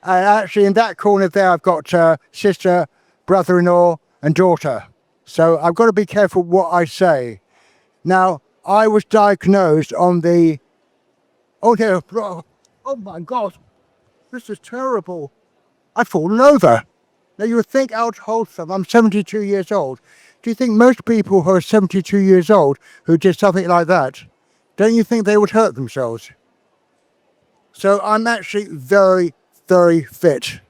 And actually in that corner there, I've got sister, brother-in-law and daughter. So I've got to be careful what I say. Now, I was diagnosed on the... Oh, no. Oh, my God. This is terrible. I've fallen over. Now, you would think I was wholesome. I'm 72 years old. Do you think most people who are 72 years old who did something like that, don't you think they would hurt themselves? So I'm actually very, very fit.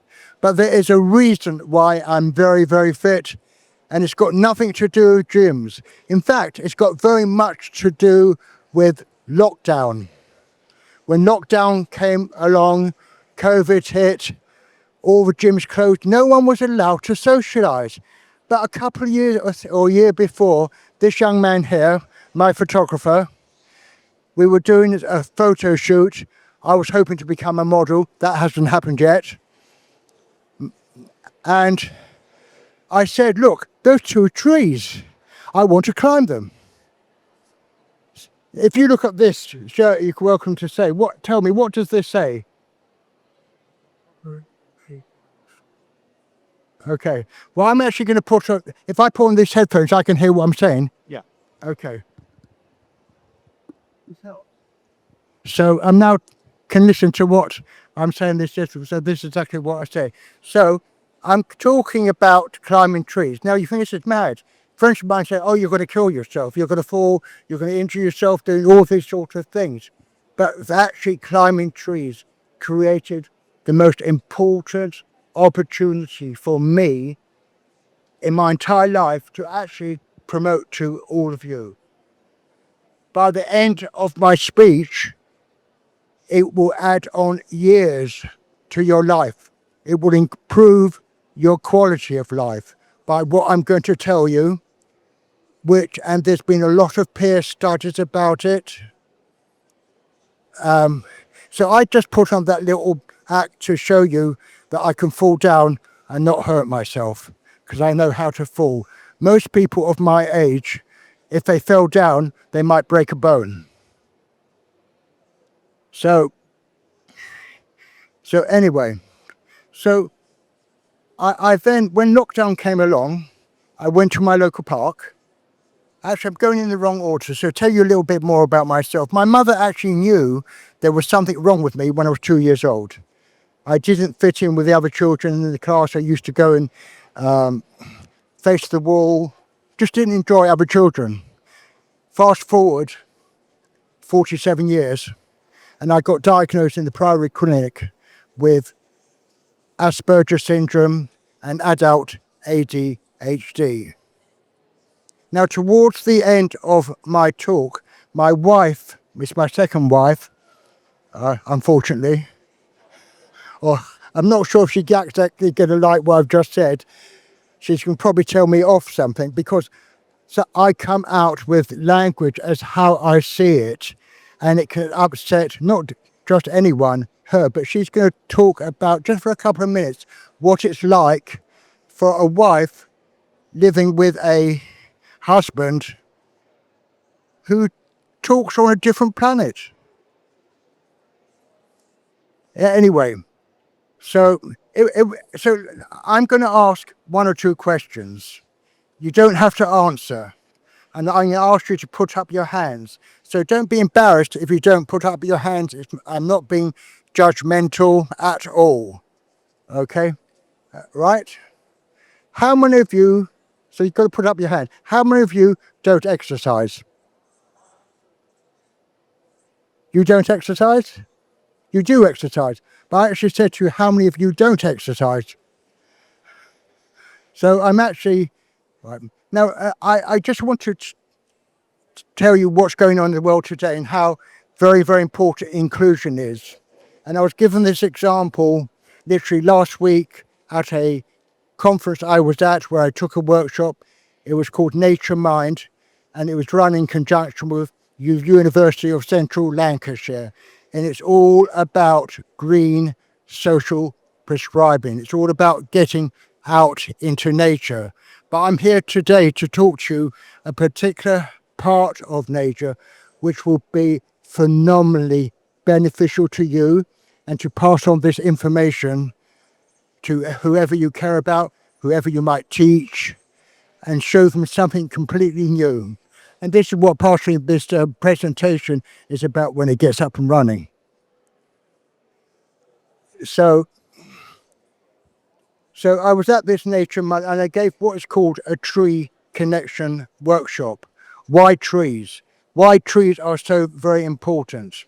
But there is a reason why I'm very, very fit. And it's got nothing to do with gyms. In fact, it's got very much to do with lockdown. When lockdown came along, COVID hit, all the gyms closed, no one was allowed to socialise. But a couple of years or a year before, this young man here, my photographer, we were doing a photo shoot. I was hoping to become a model. That hasn't happened yet. And I said, look, those two trees, I want to climb them. If you look at this shirt, you're welcome to say, tell me, what does this say? Okay. Well, I'm actually going to if I put on these headphones, I can hear what I'm saying. Yeah. Okay. So I'm now can listen to what I'm saying. So this is exactly what I say. So I'm talking about climbing trees. Now you think this is mad. Friends of mine say, oh, you're going to kill yourself. You're going to fall. You're going to injure yourself doing all these sorts of things. But actually climbing trees created the most important opportunity for me in my entire life to actually promote to all of you. By the end of my speech, it will add on years to your life. It will improve your quality of life by what I'm going to tell you, and there's been a lot of peer studies about it. So I just put on that little act to show you that I can fall down and not hurt myself, because I know how to fall. Most people of my age, if they fell down, they might break a bone. So anyway, I then, when lockdown came along, I went to my local park. Actually, I'm going in the wrong order, so I'll tell you a little bit more about myself. My mother actually knew there was something wrong with me when I was 2 years old. I didn't fit in with the other children in the class. I used to go and face the wall, just didn't enjoy other children. Fast forward 47 years, and I got diagnosed in the primary clinic with Asperger's syndrome and adult ADHD. Now, towards the end of my talk, my wife, it's my second wife, unfortunately, or I'm not sure if she exactly going to like what I've just said. She's going to probably tell me off something, because so I come out with language as how I see it, and it can upset not just anyone, her, but she's going to talk about, just for a couple of minutes, what it's like for a wife living with a husband who talks on a different planet. Anyway, so I'm going to ask one or two questions. You don't have to answer. And I'm going to ask you to put up your hands. So don't be embarrassed if you don't put up your hands. I'm not being judgmental at all. Okay? Right? How many of you, so you've got to put up your hand, how many of you don't exercise? You don't exercise? You do exercise. But I actually said to you, how many of you don't exercise? So I'm actually, right, now I just want to tell you what's going on in the world today and how very, very important inclusion is. And I was given this example literally last week at a conference I was at where I took a workshop. It was called Nature Mind, and it was run in conjunction with University of Central Lancashire. And it's all about green social prescribing. It's all about getting out into nature. But I'm here today to talk to you a particular part of nature which will be phenomenally beneficial to you, and to pass on this information to whoever you care about, whoever you might teach, and show them something completely new. And this is what partially this presentation is about when it gets up and running. So I was at this nature month and I gave what is called a tree connection workshop. Why trees? Why trees are so very important.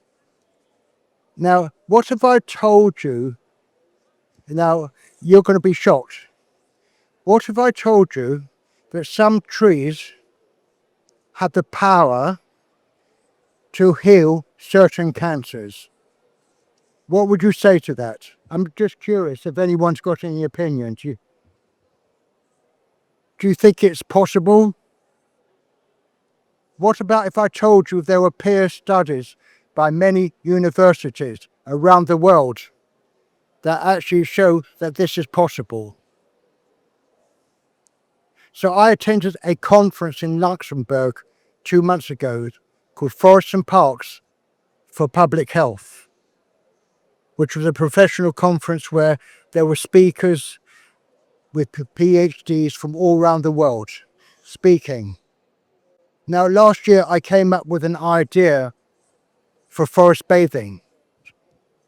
Now, what if I told you, now you're going to be shocked. What if I told you that some trees have the power to heal certain cancers? What would you say to that? I'm just curious if anyone's got any opinion. Do you think it's possible? What about if I told you there were peer studies by many universities around the world that actually show that this is possible? So I attended a conference in Luxembourg 2 months ago called Forests and Parks for Public Health, which was a professional conference where there were speakers with PhDs from all around the world speaking. Now, last year I came up with an idea for forest bathing.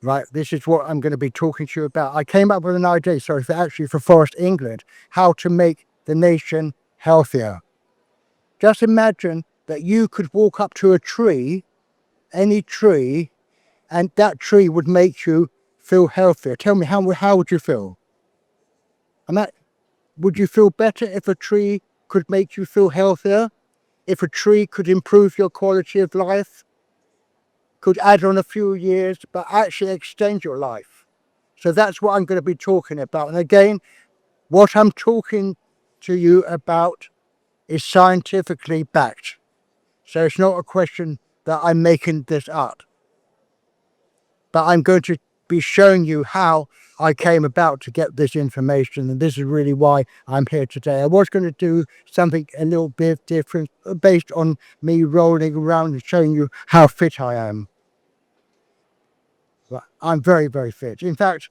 Right, this is what I'm going to be talking to you about. I came up with an idea, for Forest England, how to make the nation healthier. Just imagine that you could walk up to a tree, any tree, and that tree would make you feel healthier. Tell me, how would you feel? Would you feel better if a tree could make you feel healthier? If a tree could improve your quality of life? Could add on a few years, but actually extend your life? So that's what I'm going to be talking about. And again, what I'm talking to you about is scientifically backed. So it's not a question that I'm making this up. But I'm going to be showing you how I came about to get this information, and this is really why I'm here today. I was going to do something a little bit different based on me rolling around and showing you how fit I am. But I'm very, very fit. In fact,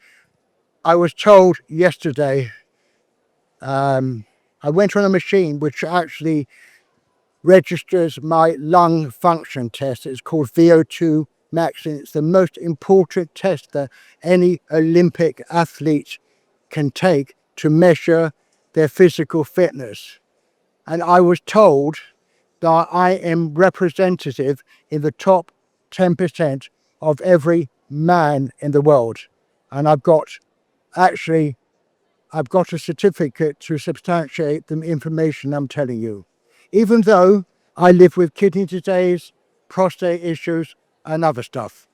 I was told yesterday, I went on a machine which actually registers my lung function test. It's called VO2 max, and it's the most important test that any Olympic athlete can take to measure their physical fitness. And I was told that I am representative in the top 10% of every man in the world. And I've got a certificate to substantiate the information I'm telling you. Even though I live with kidney disease, prostate issues, and other stuff.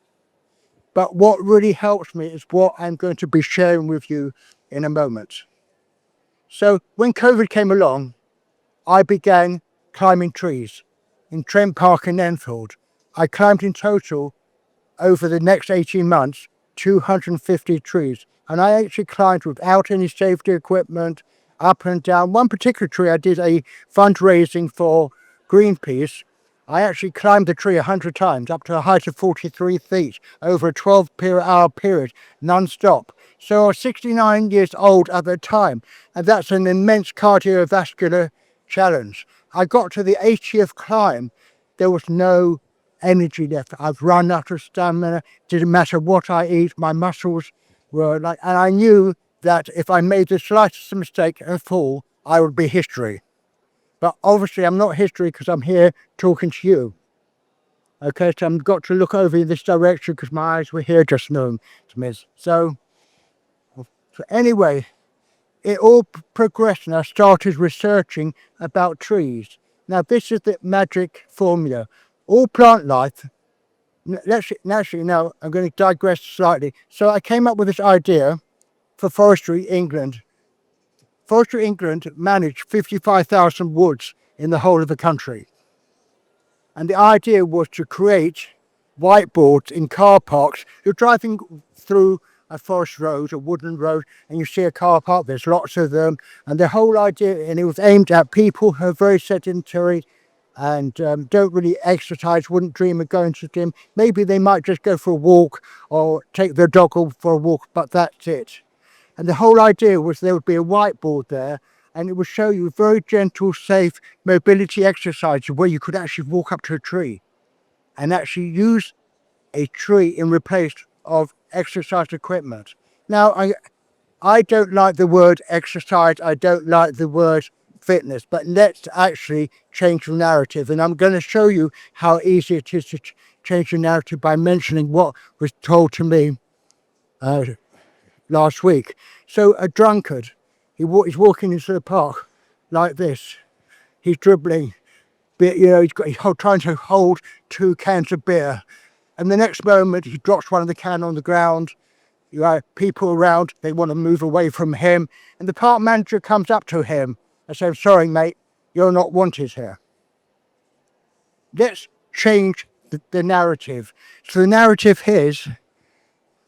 But what really helps me is what I'm going to be sharing with you in a moment. So when COVID came along, I began climbing trees in Trent Park in Enfield. I climbed in total over the next 18 months, 250 trees. And I actually climbed without any safety equipment, up and down. One particular tree, I did a fundraising for Greenpeace. I actually climbed the tree 100 times, up to a height of 43 feet, over a 12-hour period, non-stop. So I was 69 years old at the time, and that's an immense cardiovascular challenge. I got to the 80th climb. There was no energy left. I've run out of stamina. Didn't matter what I eat, my muscles were like, and I knew that if I made the slightest mistake and fall, I would be history. But obviously I'm not history because I'm here talking to you. Okay, so I've got to look over in this direction because my eyes were here just now. So anyway, it all progressed and I started researching about trees. Now this is the magic formula. All plant life, naturally now I'm going to digress slightly. So I came up with this idea for Forestry England. Forestry England managed 55,000 woods in the whole of the country. And the idea was to create whiteboards in car parks. You're driving through a forest road, a woodland road, and you see a car park, there's lots of them. And the whole idea, and it was aimed at people who are very sedentary and don't really exercise, wouldn't dream of going to the gym. Maybe they might just go for a walk or take their dog for a walk, but that's it. And the whole idea was there would be a whiteboard there, and it would show you very gentle, safe mobility exercises where you could actually walk up to a tree and actually use a tree in replace of exercise equipment. Now, I don't like the word exercise, I don't like the word fitness, but let's actually change the narrative. And I'm going to show you how easy it is to change the narrative by mentioning what was told to me last week. So a drunkard, he's walking into the park like this. He's dribbling, he's trying to hold 2 cans of beer. And the next moment he drops one of the cans on the ground. You have people around, they want to move away from him. And the park manager comes up to him and says, sorry mate, you're not wanted here. Let's change the narrative. So the narrative is,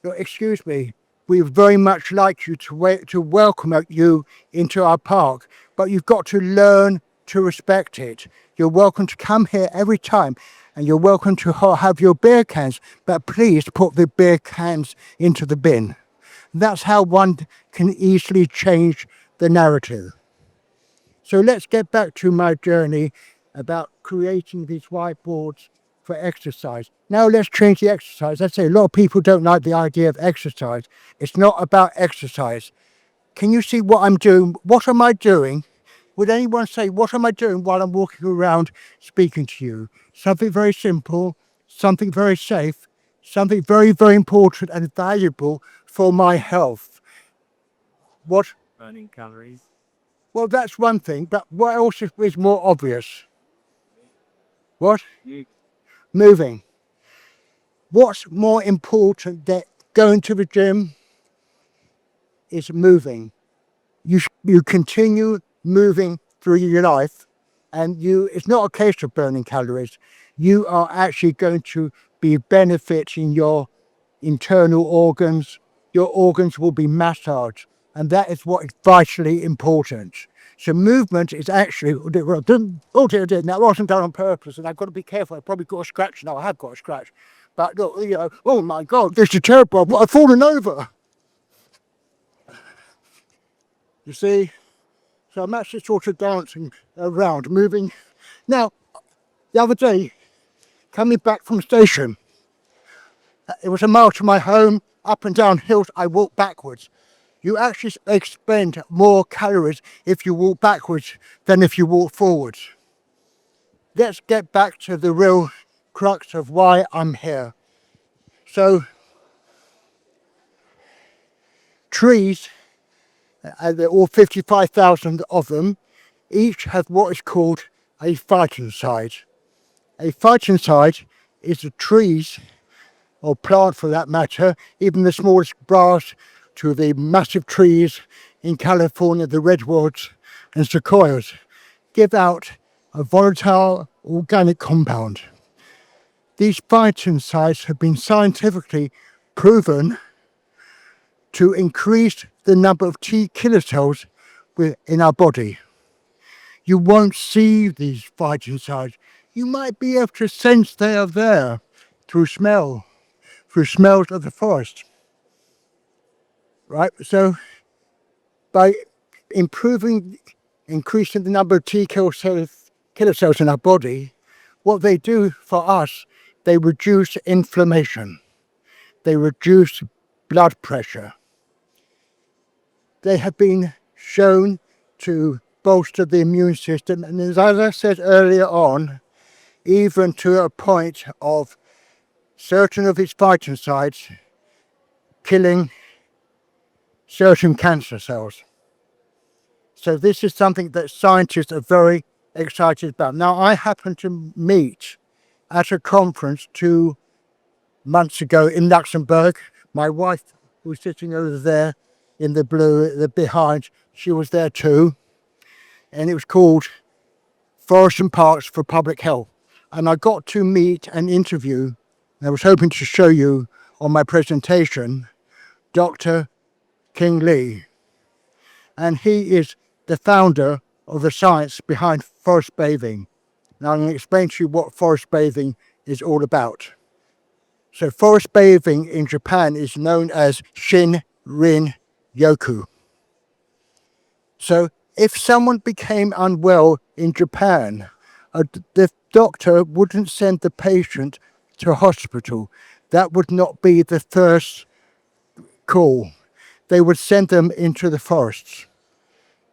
excuse me, we would very much like you to welcome you into our park, but you've got to learn to respect it. You're welcome to come here every time, and you're welcome to have your beer cans, but please put the beer cans into the bin. That's how one can easily change the narrative. So let's get back to my journey about creating these whiteboards for exercise. Now let's change the exercise. I say a lot of people don't like the idea of exercise. It's not about exercise. Can you see what I'm doing? What am I doing? Would anyone say, what am I doing while I'm walking around speaking to you? Something very simple, something very safe, something very, very important and valuable for my health. What? Burning calories. Well, that's one thing, but what else is more obvious? What? Moving. What's more important than going to the gym is moving. You continue moving through your life, and it's not a case of burning calories. You are actually going to be benefiting your internal organs. Your organs will be massaged, and that is what is vitally important. So movement is actually, oh dear, that wasn't done on purpose, and I've got to be careful. I've probably got a scratch now. I have got a scratch. But look, oh my God, this is terrible. I've fallen over. You see? So I'm actually sort of dancing around, moving. Now, the other day, coming back from the station, it was a mile to my home, up and down hills, I walked backwards. You actually expend more calories if you walk backwards than if you walk forwards. Let's get back to the real crux of why I'm here. So, trees, there are all 55,000 of them, each have what is called a phytoncide. A phytoncide is the trees, or plant for that matter, even the smallest grass to the massive trees in California, the redwoods and sequoias, give out a volatile organic compound. These phytoncides have been scientifically proven to increase the number of T killer cells in our body. You won't see these phytoncides. You might be able to sense they are there through smells of the forest. Right? So by increasing the number of T killer cells in our body, what they do for us, they reduce inflammation. They reduce blood pressure. They have been shown to bolster the immune system, and as I said earlier on, even to a point of certain of its phytoncides killing certain cancer cells. So this is something that scientists are very excited about. Now, I happened to meet at a conference 2 months ago in Luxembourg. My wife, who's sitting over there in the blue behind, she was there too. And it was called Forests and Parks for Public Health. And I got to meet and interview, and I was hoping to show you on my presentation, Dr. King Lee. And he is the founder of the science behind forest bathing. Now I'm going to explain to you what forest bathing is all about. So forest bathing in Japan is known as Shin-Rin yoku. So if someone became unwell in Japan, the doctor wouldn't send the patient to hospital. That would not be the first call. They would send them into the forests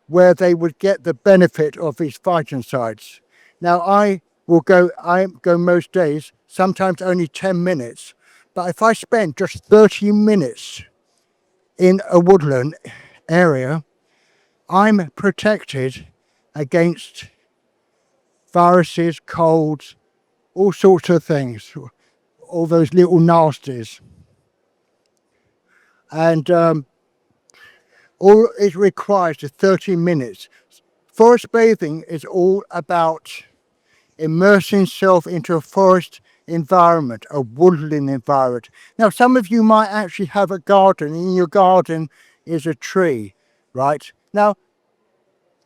where they would get the benefit of these phytoncides. Now I go most days, sometimes only 10 minutes, but if I spend just 30 minutes in a woodland area, I'm protected against viruses, colds, all sorts of things, all those little nasties. And all it requires is 30 minutes. Forest bathing is all about immersing yourself into a forest environment, a woodland environment. Now, some of you might actually have a garden, and in your garden is a tree, right? Now,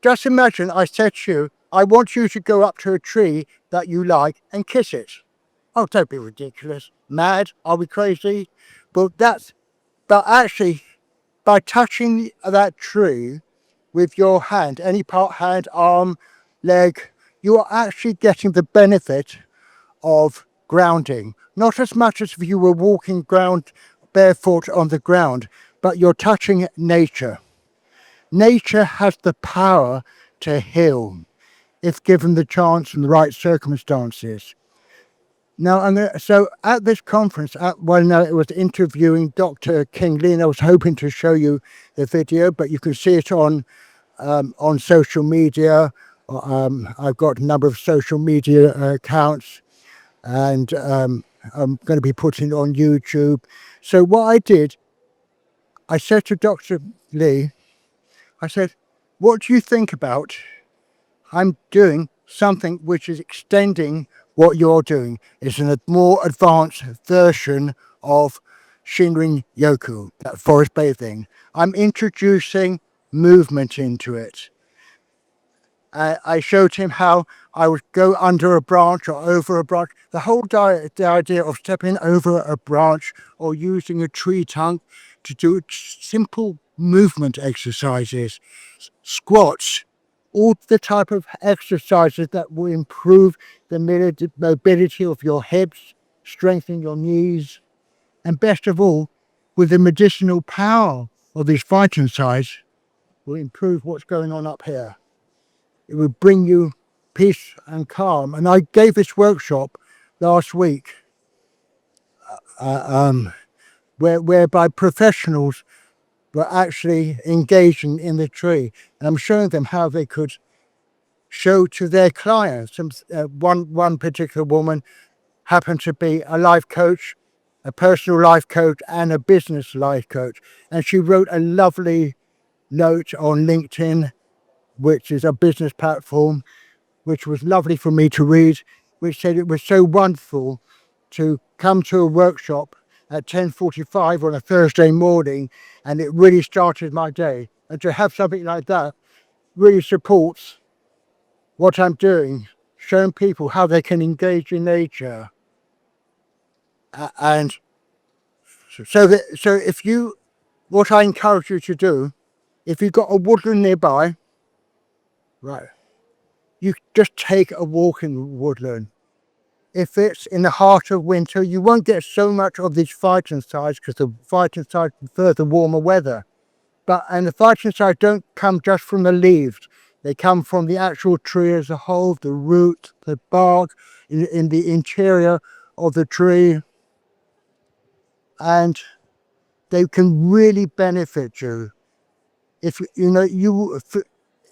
just imagine I said to you, I want you to go up to a tree that you like and kiss it. Oh, don't be ridiculous. Mad? Are we crazy? But actually, by touching that tree with your hand, any part, hand, arm, leg, you are actually getting the benefit of grounding. Not as much as if you were walking ground barefoot on the ground, but you're touching nature. Nature has the power to heal if given the chance and the right circumstances. Now, so at this conference, when I was interviewing Dr. King Lee, and I was hoping to show you the video, but you can see it on social media. I've got a number of social media accounts, and I'm going to be putting it on YouTube. So what I did, I said to Dr. Lee, I said, what do you think about I'm doing something which is extending what you're doing? It's a more advanced version of Shinrin Yoku, that forest bathing. I'm introducing movement into it. I showed him how I would go under a branch or over a branch. The idea of stepping over a branch or using a tree trunk to do simple movement exercises, squats, all the type of exercises that will improve the mobility of your hips, strengthen your knees, and best of all, with the medicinal power of these phytoncides, will improve what's going on up here. It will bring you peace and calm. And I gave this workshop last week, whereby professionals were actually engaging in the tree. And I'm showing them how they could show to their clients. One particular woman happened to be a life coach, a personal life coach, and a business life coach. And she wrote a lovely note on LinkedIn, which is a business platform, which was lovely for me to read, which said it was so wonderful to come to a workshop at 10:45 on a Thursday morning, and it really started my day. And to have something like that really supports what I'm doing, showing people how they can engage in nature. And so if you, what I encourage you to do, if you've got a woodland nearby, right, you just take a walk in the woodland. If it's in the heart of winter, you won't get so much of these phytoncides because the phytoncides prefer the warmer weather. And the phytoncides don't come just from the leaves. They come from the actual tree as a whole, the root, the bark, in the interior of the tree. And they can really benefit you. If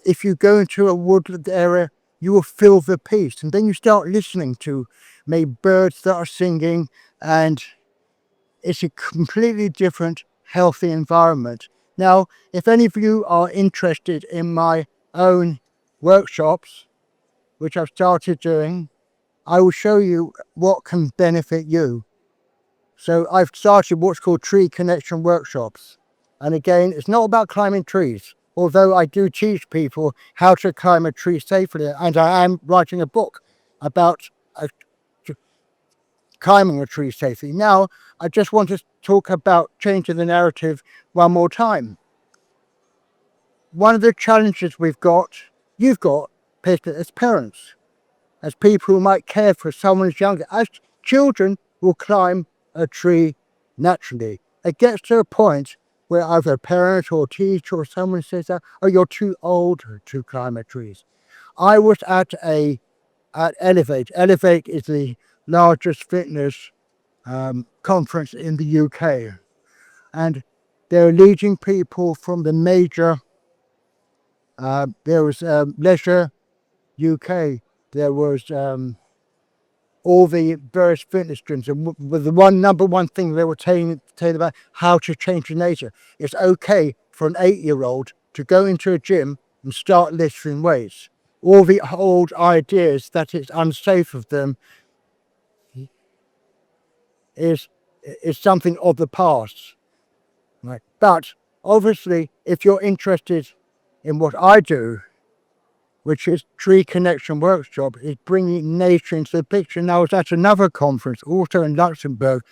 if you go into a woodland area, you will feel the peace, and then you start listening to maybe birds that are singing, and it's a completely different, healthy environment. Now, if any of you are interested in my own workshops, which I've started doing, I will show you what can benefit you. So I've started what's called tree connection workshops. And again, it's not about climbing trees, although I do teach people how to climb a tree safely. And I am writing a book about climbing a tree safely. Now, I just want to talk about changing the narrative one more time. one of the challenges you've got, Peter, as parents, as people who might care for someone who's younger, as children will climb a tree naturally. It gets to a point where either a parent or a teacher or someone says that, oh, you're too old to climb a tree. I was at Elevate. Elevate is the largest fitness conference in the UK, and they're leading people from the major. There was Leisure UK. There was all the various fitness gyms, and the number one thing they were telling about how to change your nature. It's okay for an 8-year-old to go into a gym and start lifting weights. All the old ideas that it's unsafe of them is something of the past. Right? But obviously, if you're interested in what I do, which is Tree Connection Workshop, is bringing nature into the picture. Now, I was at another conference, also in Luxembourg,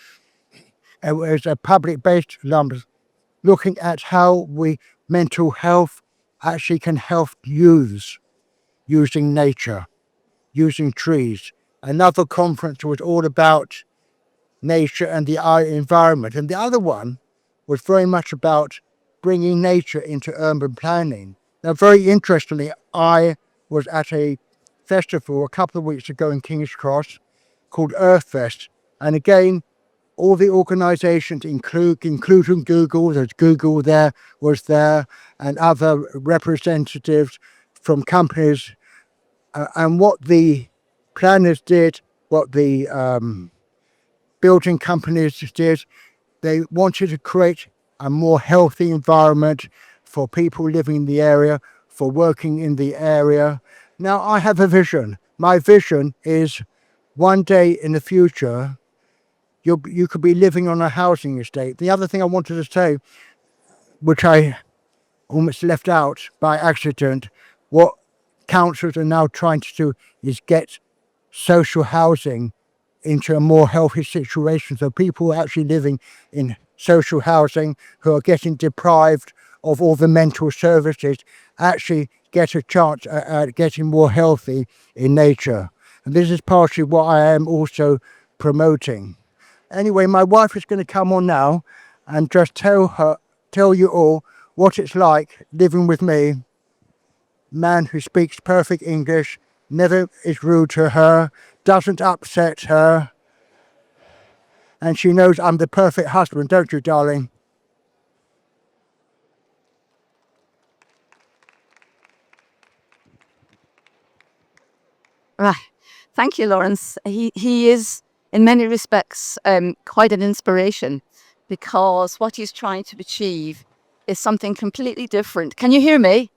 and it was a public-based conference, looking at how mental health actually can help youths using nature, using trees. Another conference was all about nature and the environment, and the other one was very much about bringing nature into urban planning. Now, very interestingly, I was at a festival a couple of weeks ago in King's Cross called Earthfest, and again, all the organisations, including Google, there's Google there, was there, and other representatives from companies, and what the planners did, what the building companies did, they wanted to create a more healthy environment for people living in the area, for working in the area. Now, I have a vision. My vision is one day in the future, you could be living on a housing estate. The other thing I wanted to say, which I almost left out by accident, what councils are now trying to do is get social housing into a more healthy situation. So people actually living in social housing who are getting deprived of all the mental services actually get a chance at getting more healthy in nature. And this is partially what I am also promoting. Anyway, my wife is going to come on now and just tell you all what it's like living with me, man who speaks perfect English, never is rude to her, doesn't upset her, and she knows I'm the perfect husband, don't you, darling? Right. Thank you, Lawrence. He is, in many respects, quite an inspiration, because what he's trying to achieve is something completely different. Can you hear me?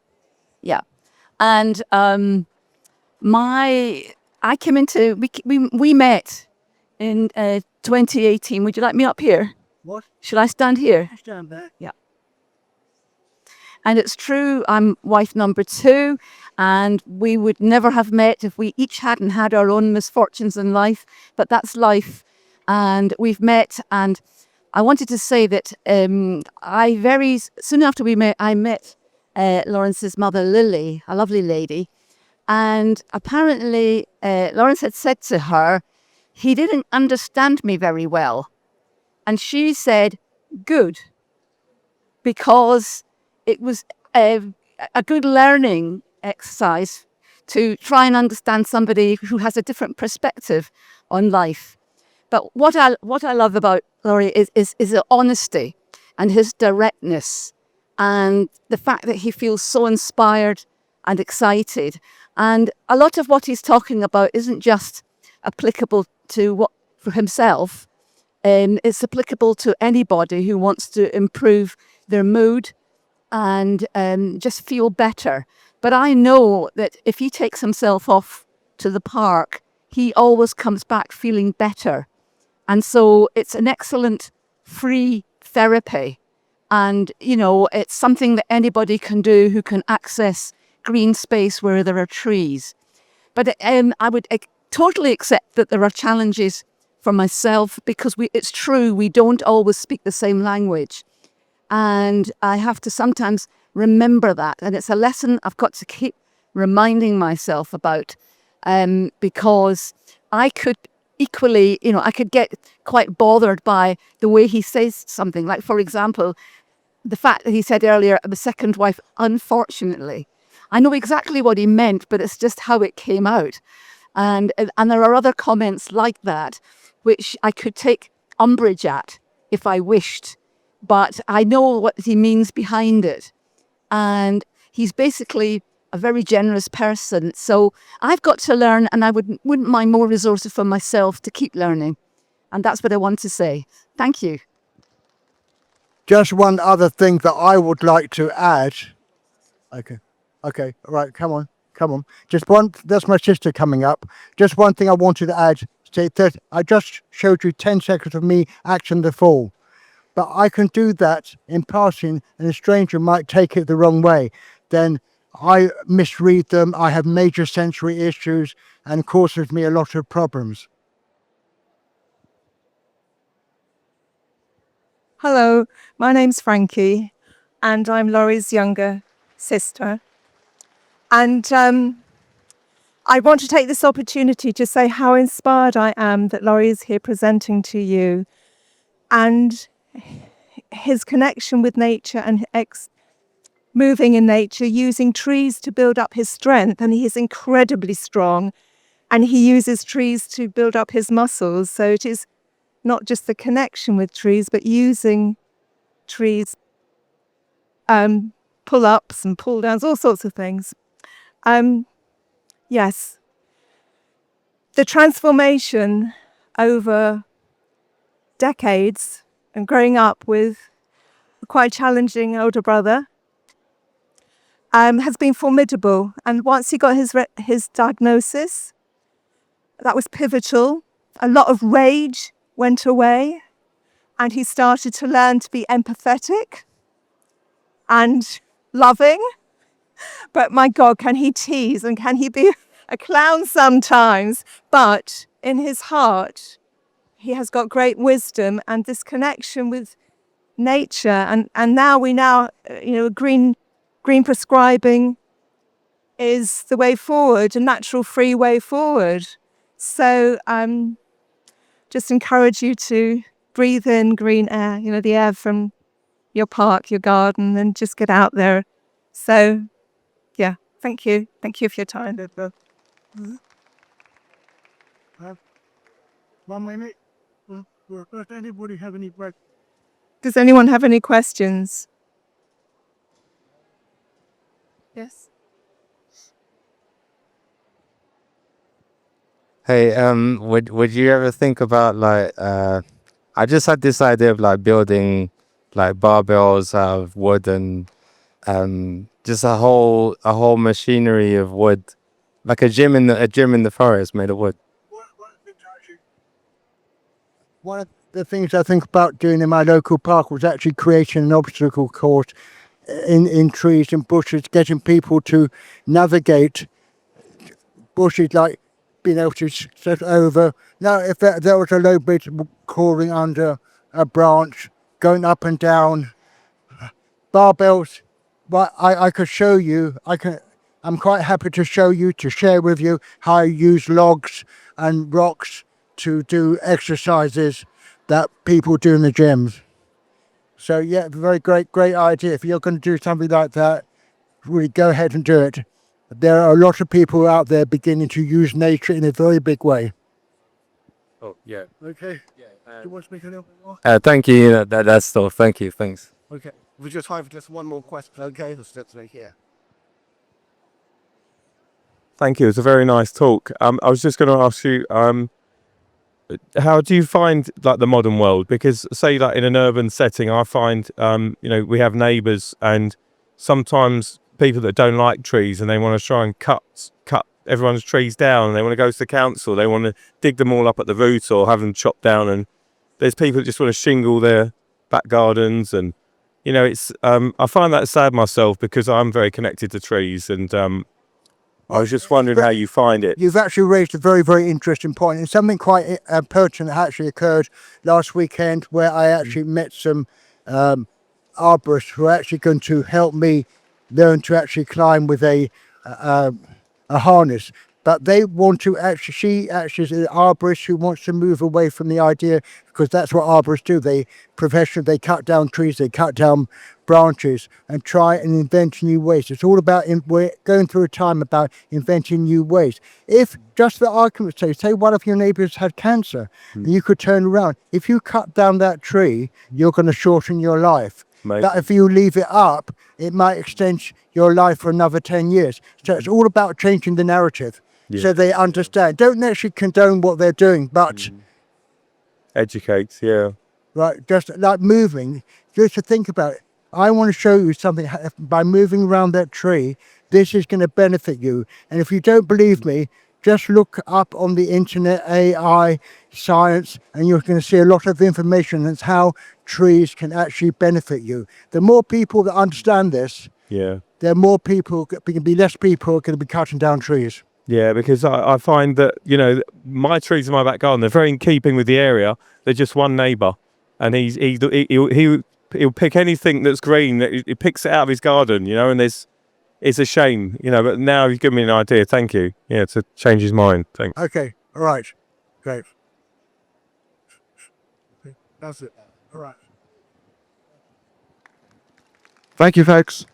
Yeah. And I came into, we met in 2018. Would you like me up here? What? Should I stand here? Stand there. Yeah. And it's true, I'm wife number 2, and we would never have met if we each hadn't had our own misfortunes in life, but that's life. And we've met, and I wanted to say that very soon after we met, I met Lawrence's mother, Lily, a lovely lady. And apparently, Lawrence had said to her, he didn't understand me very well. And she said, good, because it was a good learning exercise to try and understand somebody who has a different perspective on life. But what I love about Laurie is his honesty and his directness, and the fact that he feels so inspired and excited. And a lot of what he's talking about isn't just applicable to for himself. It's applicable to anybody who wants to improve their mood and just feel better. But I know that if he takes himself off to the park, he always comes back feeling better. And so it's an excellent free therapy. And, you know, it's something that anybody can do who can access green space where there are trees. But I would totally accept that there are challenges for myself, because it's true, we don't always speak the same language. And I have to sometimes remember that. And it's a lesson I've got to keep reminding myself about, because I could equally, I could get quite bothered by the way he says something. Like, for example, the fact that he said earlier, the second wife, unfortunately. I know exactly what he meant, but it's just how it came out. And there are other comments like that, which I could take umbrage at if I wished, but I know what he means behind it. And he's basically a very generous person. So I've got to learn, and I wouldn't mind more resources for myself to keep learning. And that's what I want to say. Thank you. Just one other thing that I would like to add. Okay, all right, come on. Just one, that's my sister coming up. Just one thing I wanted to add. Say that I just showed you 10 seconds of me acting the fool. But I can do that in passing, and a stranger might take it the wrong way. Then I misread them, I have major sensory issues, and causes me a lot of problems. Hello, my name's Frankie, and I'm Laurie's younger sister. And I want to take this opportunity to say how inspired I am that Laurie is here presenting to you, and his connection with nature and moving in nature, using trees to build up his strength. And he is incredibly strong, and he uses trees to build up his muscles. So it is not just the connection with trees, but using trees, pull-ups and pull-downs, all sorts of things. Yes. The transformation over decades and growing up with a quite challenging older brother has been formidable. And once he got his diagnosis, that was pivotal. A lot of rage went away, and he started to learn to be empathetic and loving. But my God, can he tease and can he be a clown sometimes? But in his heart, he has got great wisdom and this connection with nature. And now green prescribing is the way forward, a natural free way forward. So just encourage you to breathe in green air, the air from your park, your garden, and just get out there. So, yeah, thank you. Thank you for your time. 1 minute. Does anybody have any questions? Does anyone have any questions? Yes? Hey, would you ever think about I just had this idea of like building like barbells out of wood and just a whole machinery of wood, like a gym in the forest made of wood. One of the things I think about doing in my local park was actually creating an obstacle course in trees and bushes, getting people to navigate bushes, like being able to step over. Now, if there was a low bit crawling under a branch, going up and down, barbells, but I could show you, I'm quite happy to show you, to share with you how I use logs and rocks to do exercises that people do in the gyms. So yeah, very great idea. If you're going to do something like that, really go ahead and do it. There are a lot of people out there beginning to use nature in a very big way. Oh yeah. Okay. Yeah. Do you want to speak a little bit more? Thank you. That's all. Thank you. Thanks. Okay. We've just time for just one more question. Okay, let's right here. Thank you. It's a very nice talk. I was just going to ask you, how do you find like the modern world? Because say like in an urban setting, I find, we have neighbours and sometimes people that don't like trees and they want to try and cut everyone's trees down, and they want to go to the council. They want to dig them all up at the root or have them chopped down. And there's people that just want to shingle their back gardens, and it's I find that sad myself because I'm very connected to trees, and I was just wondering how you find it. You've actually raised a very, very interesting point, and something quite pertinent actually occurred last weekend, where I actually met some arborists who are actually going to help me learn to actually climb with a harness. But they want to actually, she actually is an arborist who wants to move away from the idea, because that's what arborists do. They they cut down trees, they cut down branches and try and invent new ways. It's all about, we're going through a time about inventing new ways. If, just for argument's sake, say one of your neighbours had cancer, and you could turn around. If you cut down that tree, you're going to shorten your life. Maybe. But if you leave it up, it might extend your life for another 10 years. So it's all about changing the narrative. So they understand. Don't actually condone what they're doing, but Educate, yeah. right, just like moving, just to think about it. I want to show you something. By moving around that tree, this is going to benefit you. And if you don't believe me, just look up on the internet, AI, science, and you're going to see a lot of information on how trees can actually benefit you. The more people that understand this, Yeah. there are more people, can be less people are going to be cutting down trees. Yeah, because I find that, you know, my trees in my back garden, they're very in keeping with the area. They're just one neighbour, and he'll pick anything that's green. He picks it out of his garden, you know, and it's a shame, you know. But now you've given me an idea. Thank you. Yeah, to change his mind. Thanks. Okay, all right, great. That's it. All right. Thank you, folks.